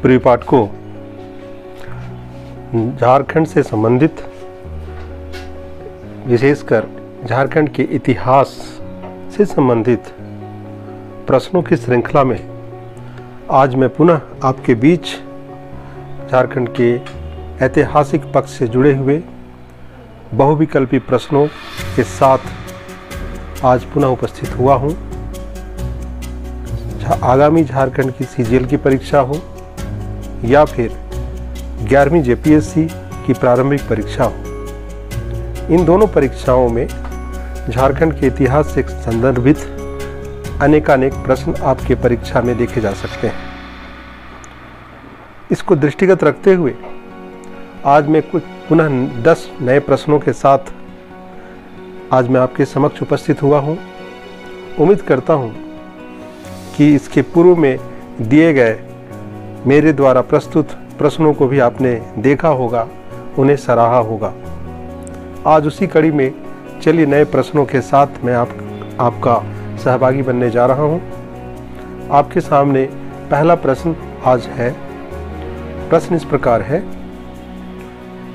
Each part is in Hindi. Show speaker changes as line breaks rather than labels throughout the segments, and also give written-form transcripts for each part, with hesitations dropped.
प्रिय पाठकों, झारखंड से संबंधित विशेषकर झारखंड के इतिहास से संबंधित प्रश्नों की श्रृंखला में आज मैं पुनः आपके बीच झारखंड के ऐतिहासिक पक्ष से जुड़े हुए बहुविकल्पी प्रश्नों के साथ आज पुनः उपस्थित हुआ हूँ। आगामी झारखंड की सीजीएल की परीक्षा हो या फिर 11वीं जेपीएससी की प्रारंभिक परीक्षा हो, इन दोनों परीक्षाओं में झारखंड के इतिहास से संदर्भित अनेकानेक प्रश्न आपके परीक्षा में देखे जा सकते हैं। इसको दृष्टिगत रखते हुए आज मैं कुछ पुनः 10 नए प्रश्नों के साथ आज मैं आपके समक्ष उपस्थित हुआ हूँ। उम्मीद करता हूँ कि इसके पूर्व में दिए गए मेरे द्वारा प्रस्तुत प्रश्नों को भी आपने देखा होगा, उन्हें सराहा होगा। आज उसी कड़ी में चलिए नए प्रश्नों के साथ मैं आपका सहभागी बनने जा रहा हूं। आपके सामने पहला प्रश्न आज है। प्रश्न इस प्रकार है,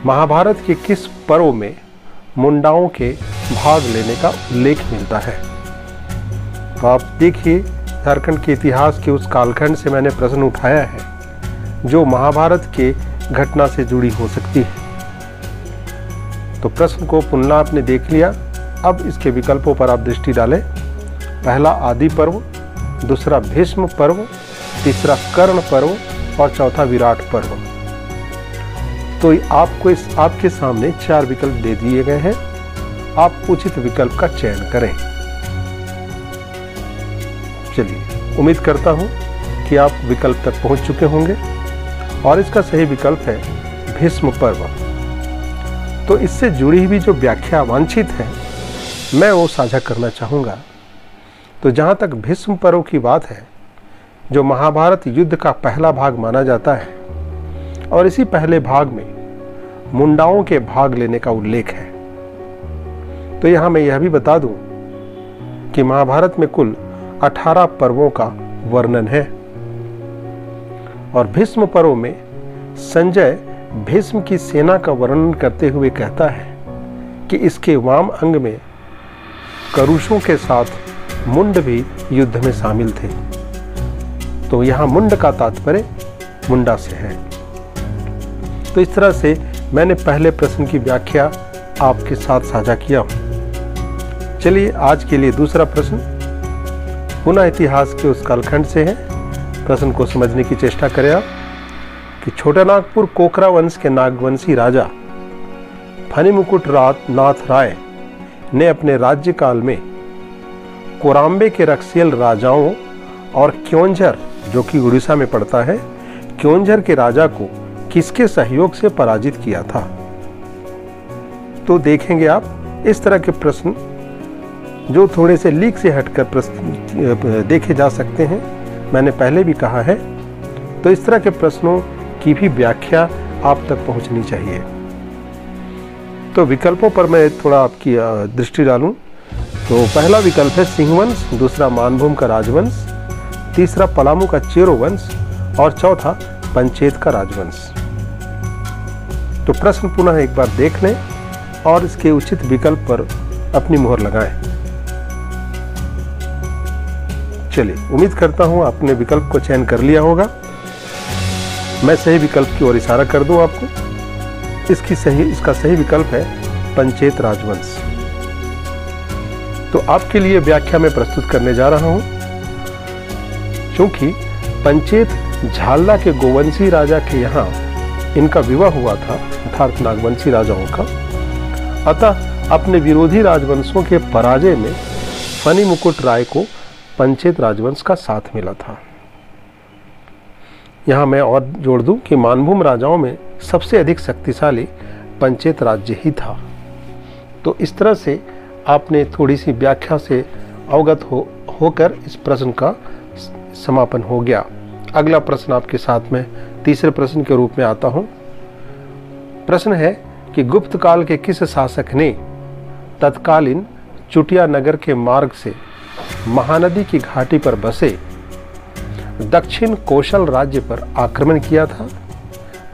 महाभारत के किस पर्व में मुंडाओं के भाग लेने का उल्लेख मिलता है? तो आप देखिए, झारखंड के इतिहास के उस कालखंड से मैंने प्रश्न उठाया है जो महाभारत के घटना से जुड़ी हो सकती है। तो प्रश्न को पुनः आपने देख लिया। अब इसके विकल्पों पर आप दृष्टि डालें। पहला आदि पर्व, दूसरा भीष्म पर्व, तीसरा कर्ण पर्व और चौथा विराट पर्व। तो आपको आपके सामने 4 विकल्प दे दिए गए हैं। आप उचित विकल्प का चयन करें। चलिए, उम्मीद करता हूं कि आप विकल्प तक पहुंच चुके होंगे और इसका सही विकल्प है भीष्म पर्व। तो इससे जुड़ी हुई जो व्याख्या वांछित है मैं वो साझा करना चाहूँगा। तो जहाँ तक भीष्म पर्व की बात है, जो महाभारत युद्ध का पहला भाग माना जाता है और इसी पहले भाग में मुंडाओं के भाग लेने का उल्लेख है। तो यहाँ मैं यह भी बता दूं कि महाभारत में कुल 18 पर्वों का वर्णन है और भीष्म पर्व में संजय भीष्म की सेना का वर्णन करते हुए कहता है कि इसके वाम अंग में करुषों के साथ मुंड भी युद्ध में शामिल थे। तो यहाँ मुंड का तात्पर्य मुंडा से है। तो इस तरह से मैंने पहले प्रश्न की व्याख्या आपके साथ साझा किया हूं। चलिए, आज के लिए दूसरा प्रश्न पुनः इतिहास के उस कालखंड से है। प्रश्न को समझने की चेष्टा करें आप कि छोटानागपुर कोकरा वंश के नागवंशी राजा फणिमुकुट नाथ राय ने अपने राज्यकाल में कोराम्बे के रक्सियल राजाओं और क्योंझर, जो कि उड़ीसा में पड़ता है, क्योंझर के राजा को किसके सहयोग से पराजित किया था? तो देखेंगे आप इस तरह के प्रश्न जो थोड़े से लीक से हटकर प्रश्न देखे जा सकते हैं, मैंने पहले भी कहा है। तो इस तरह के प्रश्नों की भी व्याख्या आप तक पहुंचनी चाहिए। तो विकल्पों पर मैं थोड़ा आपकी दृष्टि डालूं तो पहला विकल्प है सिंहवंश, दूसरा मानभूम का राजवंश, तीसरा पलामू का चेरो वंश और चौथा पंचेत का राजवंश। तो प्रश्न पुनः एक बार देख लें और इसके उचित विकल्प पर अपनी मोहर लगाएं। चलिए, उम्मीद करता हूं आपने विकल्प को चयन कर लिया होगा। मैं सही विकल्प की ओर इशारा कर दूं आपको। इसका सही विकल्प है पंचेत राजवंश। तो आपके लिए व्याख्या में प्रस्तुत करने जा रहा हूं। क्योंकि पंचेत झालदा के गोवंशी राजा के यहाँ इनका विवाह हुआ था, अर्थात नागवंशी राजाओं का, अतः अपने विरोधी राजवंशों के पराजय में फणिमुकुट राय को पंचेत राजवंश का साथ मिला था। यहाँ मैं और जोड़ दूं कि मानभूम राजाओं में सबसे अधिक शक्तिशाली पंचेत राज्य ही था। तो इस तरह से आपने थोड़ी सी व्याख्या से अवगत होकर इस प्रश्न का समापन हो गया। अगला प्रश्न आपके साथ में तीसरे प्रश्न के रूप में आता हूं। प्रश्न है कि गुप्त काल के किस शासक ने तत्कालीन चुटिया नगर के मार्ग से महानदी की घाटी पर बसे दक्षिण कौशल राज्य पर आक्रमण किया था,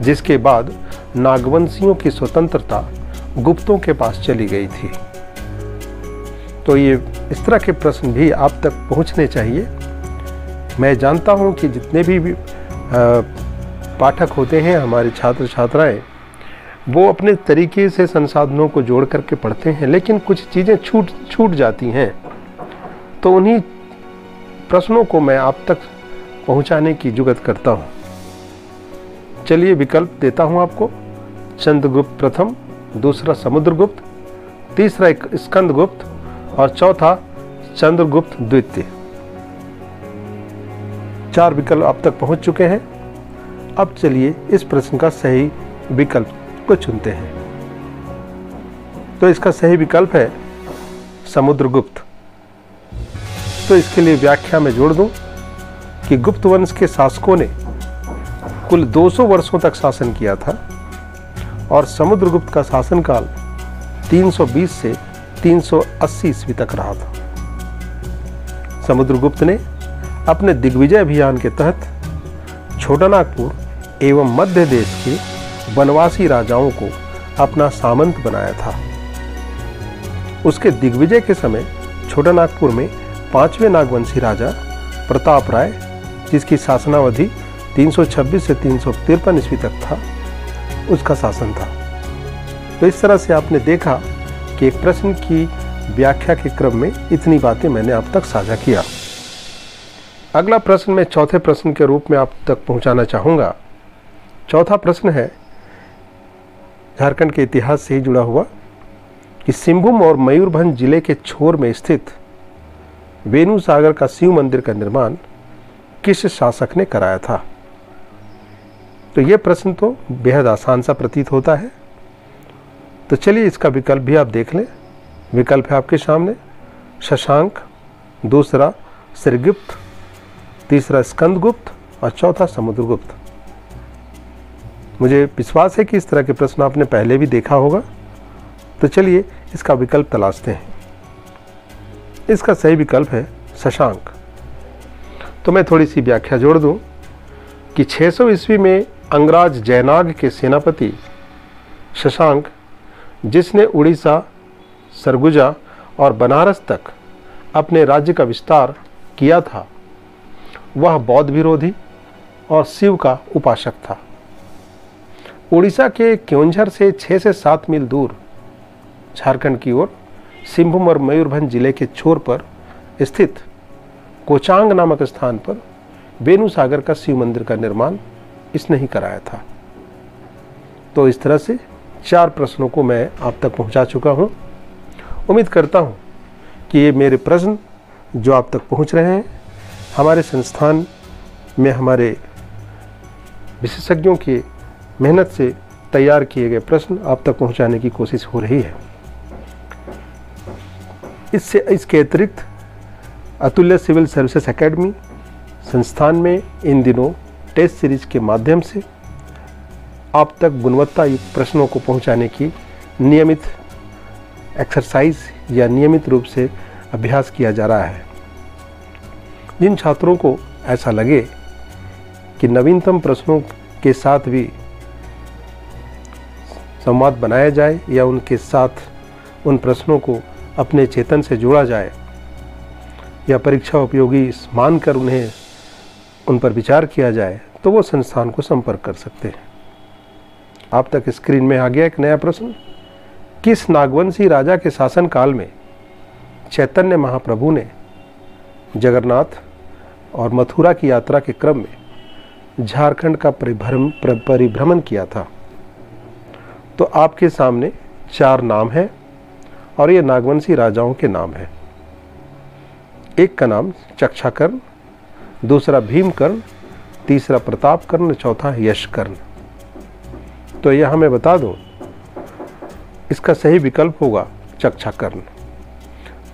जिसके बाद नागवंशियों की स्वतंत्रता गुप्तों के पास चली गई थी। तो ये इस तरह के प्रश्न भी आप तक पहुंचने चाहिए। मैं जानता हूं कि जितने भी पाठक होते हैं, हमारे छात्र छात्राएं, वो अपने तरीके से संसाधनों को जोड़ करके पढ़ते हैं, लेकिन कुछ चीज़ें छूट जाती हैं। तो उन्हीं प्रश्नों को मैं आप तक पहुंचाने की जुगत करता हूं। चलिए विकल्प देता हूं आपको। चंद्रगुप्त प्रथम, दूसरा समुद्रगुप्त, तीसरा स्कंदगुप्त और चौथा चंद्रगुप्त द्वितीय। 4 विकल्प आप तक पहुंच चुके हैं। अब चलिए इस प्रश्न का सही विकल्प को चुनते हैं। तो इसका सही विकल्प है समुद्रगुप्त। तो इसके लिए व्याख्या में जोड़ दूं कि गुप्त वंश के शासकों ने कुल 200 वर्षों तक शासन किया था और समुद्रगुप्त का शासनकाल 320 से 380 ईस्वी तक रहा था। समुद्रगुप्त ने अपने दिग्विजय अभियान के तहत छोटानागपुर एवं मध्य देश के वनवासी राजाओं को अपना सामंत बनाया था। उसके दिग्विजय के समय छोटानागपुर में 5वें नागवंशी राजा प्रताप राय, जिसकी शासनावधि 326 से 353 ईस्वी तक था, उसका शासन था। तो इस तरह से आपने देखा कि एक प्रश्न की व्याख्या के क्रम में इतनी बातें मैंने आप तक साझा किया। अगला प्रश्न मैं चौथे प्रश्न के रूप में आप तक पहुंचाना चाहूँगा। चौथा प्रश्न है झारखंड के इतिहास से ही जुड़ा हुआ कि सिंहभूम और मयूरभंज जिले के छोर में स्थित वेणु सागर का शिव मंदिर का निर्माण किस शासक ने कराया था। तो यह प्रश्न तो बेहद आसान सा प्रतीत होता है। तो चलिए इसका विकल्प भी आप देख लें। विकल्प है आपके सामने शशांक, दूसरा श्रीगुप्त, तीसरा स्कंदगुप्त और चौथा समुद्रगुप्त। मुझे विश्वास है कि इस तरह के प्रश्न आपने पहले भी देखा होगा। तो चलिए इसका विकल्प तलाशते हैं। इसका सही विकल्प है शशांक। तो मैं थोड़ी सी व्याख्या जोड़ दूं कि 600 ईस्वी में अंगराज जयनाग के सेनापति शशांक, जिसने उड़ीसा, सरगुजा और बनारस तक अपने राज्य का विस्तार किया था, वह बौद्ध विरोधी और शिव का उपासक था। उड़ीसा के क्योंझर से 6 से 7 मील दूर झारखंड की ओर सिंहभूम और मयूरभंज जिले के छोर पर स्थित कोचांग नामक स्थान पर वेणु सागर का शिव मंदिर का निर्माण इसने ही कराया था। तो इस तरह से 4 प्रश्नों को मैं आप तक पहुंचा चुका हूं। उम्मीद करता हूं कि ये मेरे प्रश्न जो आप तक पहुंच रहे हैं, हमारे संस्थान में हमारे विशेषज्ञों की मेहनत से तैयार किए गए प्रश्न आप तक पहुंचाने की कोशिश हो रही है। इसके अतिरिक्त अतुल्य सिविल सर्विसेज एकेडमी संस्थान में इन दिनों टेस्ट सीरीज के माध्यम से आप तक गुणवत्ता युक्त प्रश्नों को पहुंचाने की नियमित एक्सरसाइज या नियमित रूप से अभ्यास किया जा रहा है। जिन छात्रों को ऐसा लगे कि नवीनतम प्रश्नों के साथ भी संवाद बनाया जाए या उनके साथ उन प्रश्नों को अपने चेतन से जोड़ा जाए या परीक्षा उपयोगी मानकर उन्हें उन पर विचार किया जाए, तो वो संस्थान को संपर्क कर सकते हैं। आप तक स्क्रीन में आ गया एक नया प्रश्न। किस नागवंशी राजा के शासनकाल में चैतन्य महाप्रभु ने जगन्नाथ और मथुरा की यात्रा के क्रम में झारखंड का परिभ्रमण किया था? तो आपके सामने 4 नाम हैं और ये नागवंशी राजाओं के नाम हैं। एक का नाम चक्षाकर्ण, दूसरा भीमकर्ण, तीसरा प्रतापकर्ण, चौथा यशकर्ण। तो यह मैं बता दूं, इसका सही विकल्प होगा चक्षाकर्ण।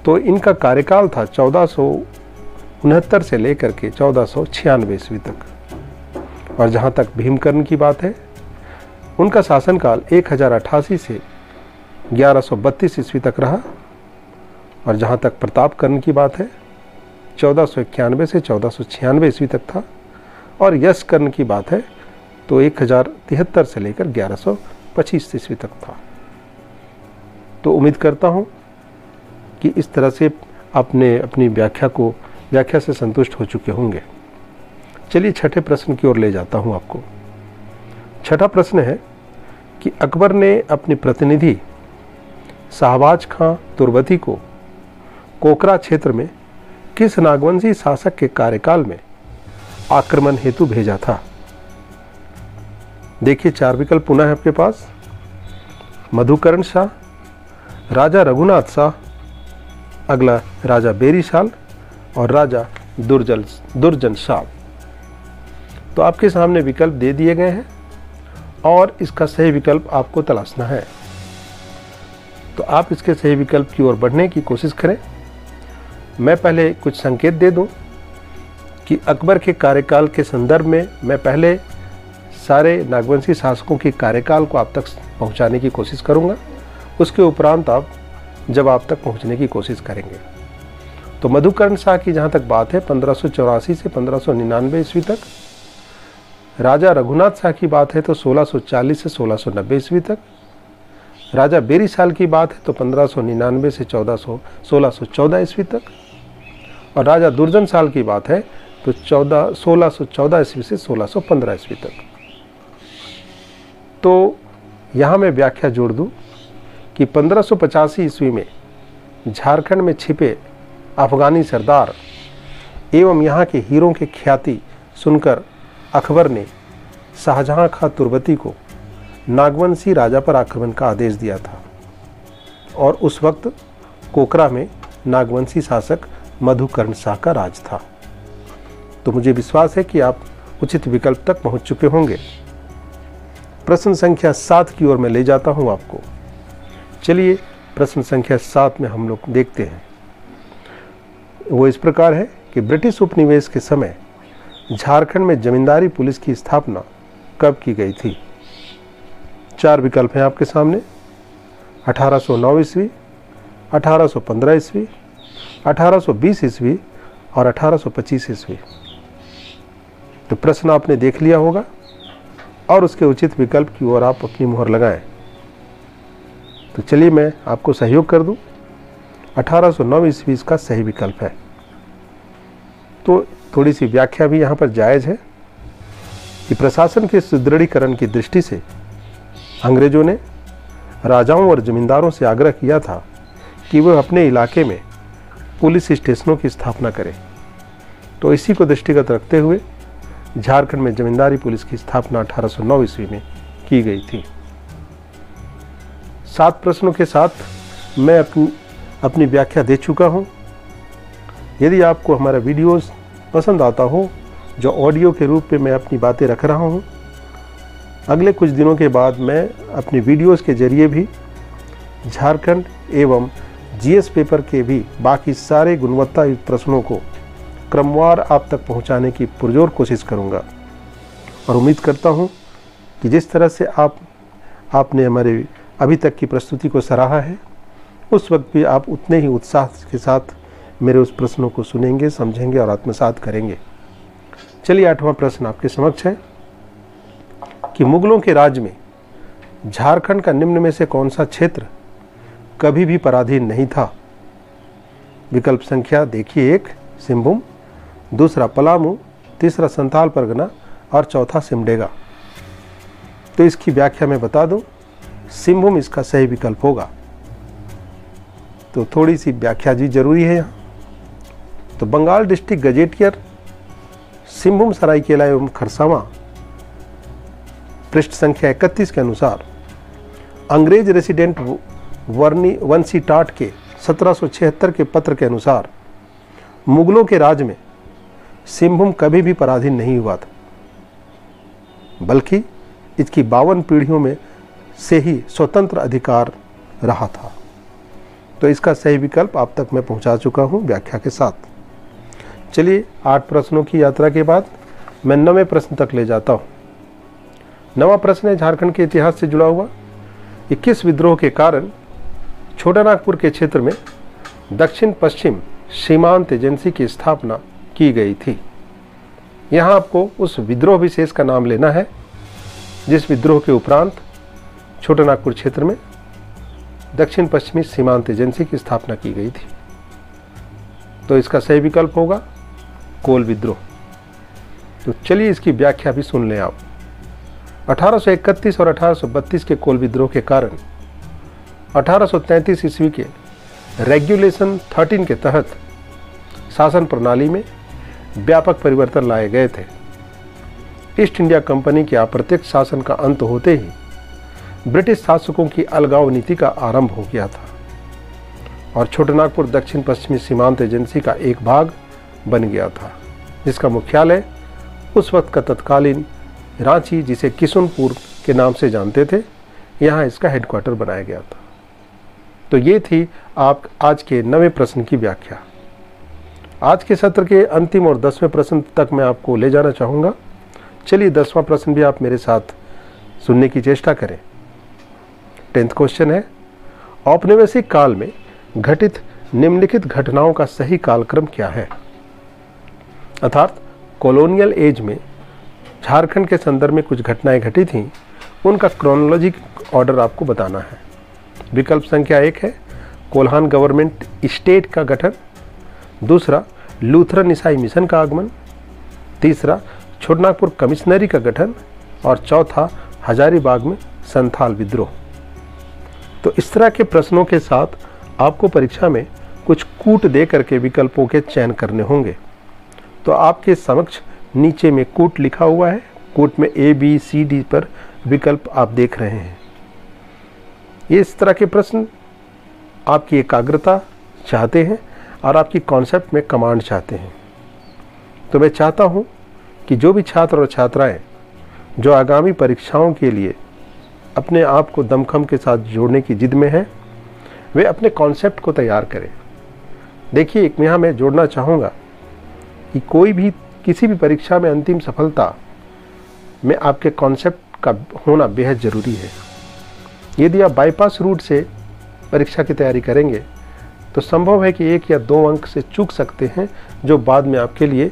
तो इनका कार्यकाल था 1469 से लेकर के 1496 ईस्वी तक। और जहाँ तक भीमकर्ण की बात है, उनका शासनकाल 1088 से 1132 ईस्वी तक रहा। और जहाँ तक प्रतापकर्ण की बात है, 1491 से 1496 ईस्वी तक था। और यश कर्ण की बात है तो 1073 से लेकर 1125 ईस्वी तक था। तो उम्मीद करता हूँ कि इस तरह से आपने अपनी व्याख्या से संतुष्ट हो चुके होंगे। चलिए छठे प्रश्न की ओर ले जाता हूँ आपको। छठा प्रश्न है कि अकबर ने अपने प्रतिनिधि शाहबाज खां तुर्बती को कोकरा क्षेत्र में किस नागवंशी शासक के कार्यकाल में आक्रमण हेतु भेजा था? देखिए 4 विकल्प पुनः है आपके पास। मधुकरण शाह, राजा रघुनाथ शाह, अगला राजा बेरीशाल और राजा दुर्जन शाह। तो आपके सामने विकल्प दे दिए गए हैं और इसका सही विकल्प आपको तलाशना है। तो आप इसके सही विकल्प की ओर बढ़ने की कोशिश करें। मैं पहले कुछ संकेत दे दूं कि अकबर के कार्यकाल के संदर्भ में मैं पहले सारे नागवंशी शासकों के कार्यकाल को आप तक पहुंचाने की कोशिश करूंगा। उसके उपरांत जब आप तक पहुंचने की कोशिश करेंगे। तो मधुकरण शाह की जहां तक बात है 1584 से 1599 ईस्वी तक। राजा रघुनाथ शाह की बात है तो 1640 से 1690 ईस्वी तक। राजा बेरीशाल की बात है तो 1599 से 1614 ईस्वी तक। और राजा दुर्जन शाल की बात है तो 1614 ईस्वी से 1615 ईस्वी तक। तो यहाँ मैं व्याख्या जोड़ दूँ कि 1585 ईस्वी में झारखंड में छिपे अफगानी सरदार एवं यहाँ के हीरों की ख्याति सुनकर अकबर ने शाहजहां खां तुर्बती को नागवंशी राजा पर आक्रमण का आदेश दिया था और उस वक्त कोकरा में नागवंशी शासक मधुकरण शाह का राज था। तो मुझे विश्वास है कि आप उचित विकल्प तक पहुंच चुके होंगे। प्रश्न संख्या 7 की ओर मैं ले जाता हूं आपको। चलिए प्रश्न संख्या 7 में हम लोग देखते हैं। वो इस प्रकार है कि ब्रिटिश उपनिवेश के समय झारखंड में जमींदारी पुलिस की स्थापना कब की गई थी? 4 विकल्प हैं आपके सामने। 1809 ईस्वी, 1815 ईस्वी, 1820 ईस्वी और 1825 ईस्वी। तो प्रश्न आपने देख लिया होगा और उसके उचित विकल्प की ओर आप अपनी मुहर लगाएं। तो चलिए मैं आपको सहयोग कर दूं। 1809 ईस्वी इसका सही विकल्प है। तो थोड़ी सी व्याख्या भी यहाँ पर जायज़ है कि प्रशासन के सुदृढ़ीकरण की दृष्टि से अंग्रेजों ने राजाओं और जमींदारों से आग्रह किया था कि वह अपने इलाके में पुलिस स्टेशनों की स्थापना करें। तो इसी को दृष्टिगत रखते हुए झारखंड में जमींदारी पुलिस की स्थापना 1809 ईस्वी में की गई थी। 7 प्रश्नों के साथ मैं अपनी व्याख्या दे चुका हूँ। यदि आपको हमारा वीडियोस पसंद आता हो, जो ऑडियो के रूप में मैं अपनी बातें रख रहा हूँ, अगले कुछ दिनों के बाद मैं अपनी वीडियोस के जरिए भी झारखंड एवं जीएस पेपर के भी बाकी सारे गुणवत्तायुक्त प्रश्नों को क्रमवार आप तक पहुंचाने की पुरजोर कोशिश करूंगा। और उम्मीद करता हूं कि जिस तरह से आपने हमारे अभी तक की प्रस्तुति को सराहा है, उस वक्त भी आप उतने ही उत्साह के साथ मेरे उस प्रश्नों को सुनेंगे, समझेंगे और आत्मसात करेंगे। चलिए 8वां प्रश्न आपके समक्ष है कि मुगलों के राज में झारखंड का निम्न में से कौन सा क्षेत्र कभी भी पराधीन नहीं था? विकल्प संख्या देखिए 1 सिंहभूम, दूसरा पलामू, तीसरा संथाल परगना और चौथा सिमडेगा। तो इसकी व्याख्या मैं बता दूं, सिंहभूम इसका सही विकल्प होगा। तो थोड़ी सी व्याख्या जी जरूरी है यहाँ। तो बंगाल डिस्ट्रिक्ट गजेटियर सिंहभूम सरायकेला एवं खरसावां पृष्ठ संख्या 31 के अनुसार अंग्रेज रेसिडेंट वंशी टाट के 1776 के पत्र के अनुसार मुगलों के राज में सिंहभूम कभी भी पराधीन नहीं हुआ था, बल्कि इसकी 52 पीढ़ियों में से ही स्वतंत्र अधिकार रहा था। तो इसका सही विकल्प आप तक मैं पहुंचा चुका हूं व्याख्या के साथ। चलिए 8 प्रश्नों की यात्रा के बाद मैं 9वें प्रश्न तक ले जाता हूं। 9वां प्रश्न है झारखंड के इतिहास से जुड़ा हुआ। 21 विद्रोह के कारण छोटानागपुर के क्षेत्र में दक्षिण पश्चिम सीमांत एजेंसी की स्थापना की गई थी। यहाँ आपको उस विद्रोह विशेष का नाम लेना है जिस विद्रोह के उपरांत छोटे नागपुर क्षेत्र में दक्षिण पश्चिमी सीमांत एजेंसी की स्थापना की गई थी। तो इसका सही विकल्प होगा कोल विद्रोह। तो चलिए इसकी व्याख्या भी सुन लें आप। 1831 और 1832 के कोल विद्रोह के कारण 1833 ईस्वी के रेगुलेशन 13 के तहत शासन प्रणाली में व्यापक परिवर्तन लाए गए थे। ईस्ट इंडिया कंपनी के अप्रत्यक्ष शासन का अंत होते ही ब्रिटिश शासकों की अलगाव नीति का आरंभ हो गया था और छोटे नागपुर दक्षिण पश्चिमी सीमांत एजेंसी का एक भाग बन गया था, जिसका मुख्यालय उस वक्त का तत्कालीन रांची, जिसे किशुनपुर के नाम से जानते थे, यहाँ इसका हेडक्वार्टर बनाया गया था। तो ये थी आप आज के 9वें प्रश्न की व्याख्या। आज के सत्र के अंतिम और 10वें प्रश्न तक मैं आपको ले जाना चाहूँगा। चलिए 10वां प्रश्न भी आप मेरे साथ सुनने की चेष्टा करें। 10th क्वेश्चन है, औपनिवेशिक काल में घटित निम्नलिखित घटनाओं का सही कालक्रम क्या है? अर्थात कॉलोनियल एज में झारखंड के संदर्भ में कुछ घटनाएं घटी थीं, उनका क्रोनोलॉजिक ऑर्डर आपको बताना है। विकल्प संख्या 1 है कोल्हान गवर्नमेंट स्टेट का गठन, दूसरा लूथरन ईसाई मिशन का आगमन, तीसरा छोटनागपुर कमिश्नरी का गठन और चौथा हजारीबाग में संथाल विद्रोह। तो इस तरह के प्रश्नों के साथ आपको परीक्षा में कुछ कूट दे करके विकल्पों के चयन करने होंगे। तो आपके समक्ष नीचे में कूट लिखा हुआ है। कूट में A, B, C, D पर विकल्प आप देख रहे हैं। ये इस तरह के प्रश्न आपकी एकाग्रता चाहते हैं और आपकी कॉन्सेप्ट में कमांड चाहते हैं। तो मैं चाहता हूं कि जो भी छात्र और छात्राएं जो आगामी परीक्षाओं के लिए अपने आप को दमखम के साथ जोड़ने की जिद में हैं, वे अपने कॉन्सेप्ट को तैयार करें। देखिए, यहाँ मैं जोड़ना चाहूँगा कि कोई भी किसी भी परीक्षा में अंतिम सफलता में आपके कॉन्सेप्ट का होना बेहद ज़रूरी है। यदि आप बाईपास रूट से परीक्षा की तैयारी करेंगे तो संभव है कि 1 या 2 अंक से चूक सकते हैं, जो बाद में आपके लिए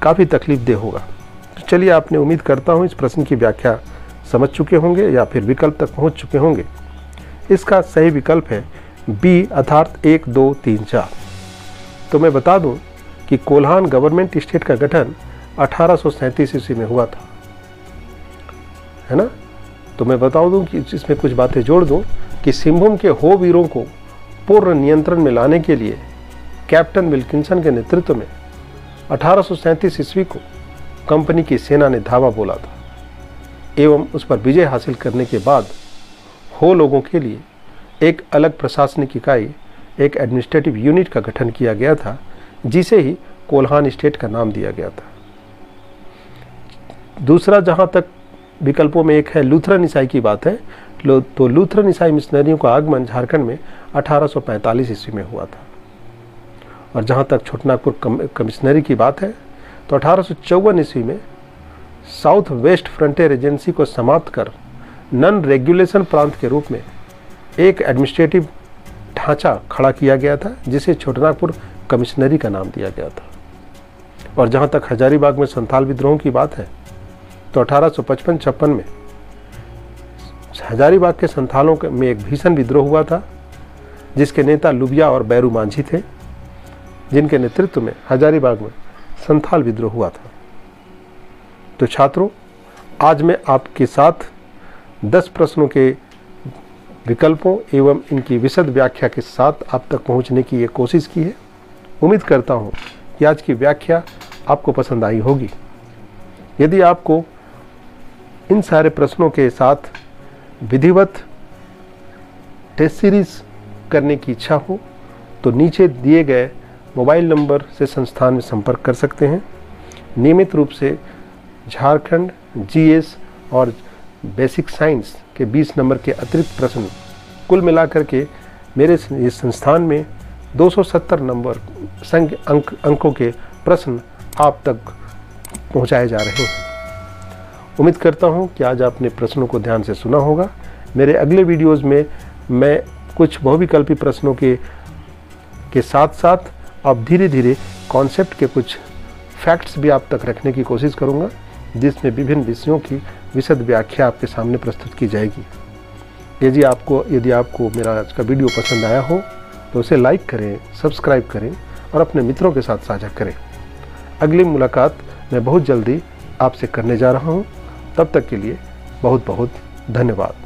काफ़ी तकलीफदेह होगा। तो चलिए, आपने उम्मीद करता हूँ इस प्रश्न की व्याख्या समझ चुके होंगे या फिर विकल्प तक पहुँच चुके होंगे। इसका सही विकल्प है बी, अर्थात 1, 2, 3, 4। तो मैं बता दूं कि कोल्हान गवर्नमेंट स्टेट का गठन 1837 ईस्वी में हुआ था, है ना। तो मैं बता दूं कि इसमें कुछ बातें जोड़ दूं कि सिंहभूम के हो वीरों को पूर्ण नियंत्रण में लाने के लिए कैप्टन विल्किंसन के नेतृत्व में 1837 ईस्वी को कंपनी की सेना ने धावा बोला था एवं उस पर विजय हासिल करने के बाद हो लोगों के लिए एक अलग प्रशासनिक इकाई, एक एडमिनिस्ट्रेटिव यूनिट का गठन किया गया था, जिसे ही कोल्हान स्टेट का नाम दिया गया था। दूसरा, जहां तक विकल्पों में एक है लूथरन ईसाई की बात है, तो लूथरन ईसाई मिशनरियों का आगमन झारखंड में 1845 ईस्वी में हुआ था। और जहां तक छोटनागपुर कमिश्नरी की बात है तो 1854 ईस्वी में साउथ वेस्ट फ्रंटियर एजेंसी को समाप्त कर नॉन रेगुलेशन प्रांत के रूप में एक एडमिनिस्ट्रेटिव ढांचा खड़ा किया गया था, जिसे छोटनागपुर कमिश्नरी का नाम दिया गया था। और जहां तक हजारीबाग में संथाल विद्रोह की बात है तो 1855-56 में हजारीबाग के संथालों में एक भीषण विद्रोह हुआ था, जिसके नेता लुबिया और बैरू मांझी थे, जिनके नेतृत्व में हजारीबाग में संथाल विद्रोह हुआ था। तो छात्रों, आज मैं आपके साथ 10 प्रश्नों के विकल्पों एवं इनकी विशद व्याख्या के साथ आप तक पहुंचने की ये कोशिश की है। उम्मीद करता हूं कि आज की व्याख्या आपको पसंद आई होगी। यदि आपको इन सारे प्रश्नों के साथ विधिवत टेस्ट सीरीज करने की इच्छा हो तो नीचे दिए गए मोबाइल नंबर से संस्थान में संपर्क कर सकते हैं। नियमित रूप से झारखंड जीएस और बेसिक साइंस के 20 नंबर के अतिरिक्त प्रश्न कुल मिलाकर के मेरे इस संस्थान में 270 नंबर अंकों के प्रश्न आप तक पहुंचाए जा रहे हैं। उम्मीद करता हूं कि आज आपने प्रश्नों को ध्यान से सुना होगा। मेरे अगले वीडियोस में मैं कुछ बहुविकल्पी प्रश्नों के साथ साथ अब धीरे धीरे कॉन्सेप्ट के कुछ फैक्ट्स भी आप तक रखने की कोशिश करूँगा, जिसमें विभिन्न विषयों की विशद व्याख्या आपके सामने प्रस्तुत की जाएगी। यदि आपको मेरा आज का वीडियो पसंद आया हो तो उसे लाइक करें, सब्सक्राइब करें और अपने मित्रों के साथ साझा करें। अगली मुलाकात मैं बहुत जल्दी आपसे करने जा रहा हूँ। तब तक के लिए बहुत बहुत धन्यवाद।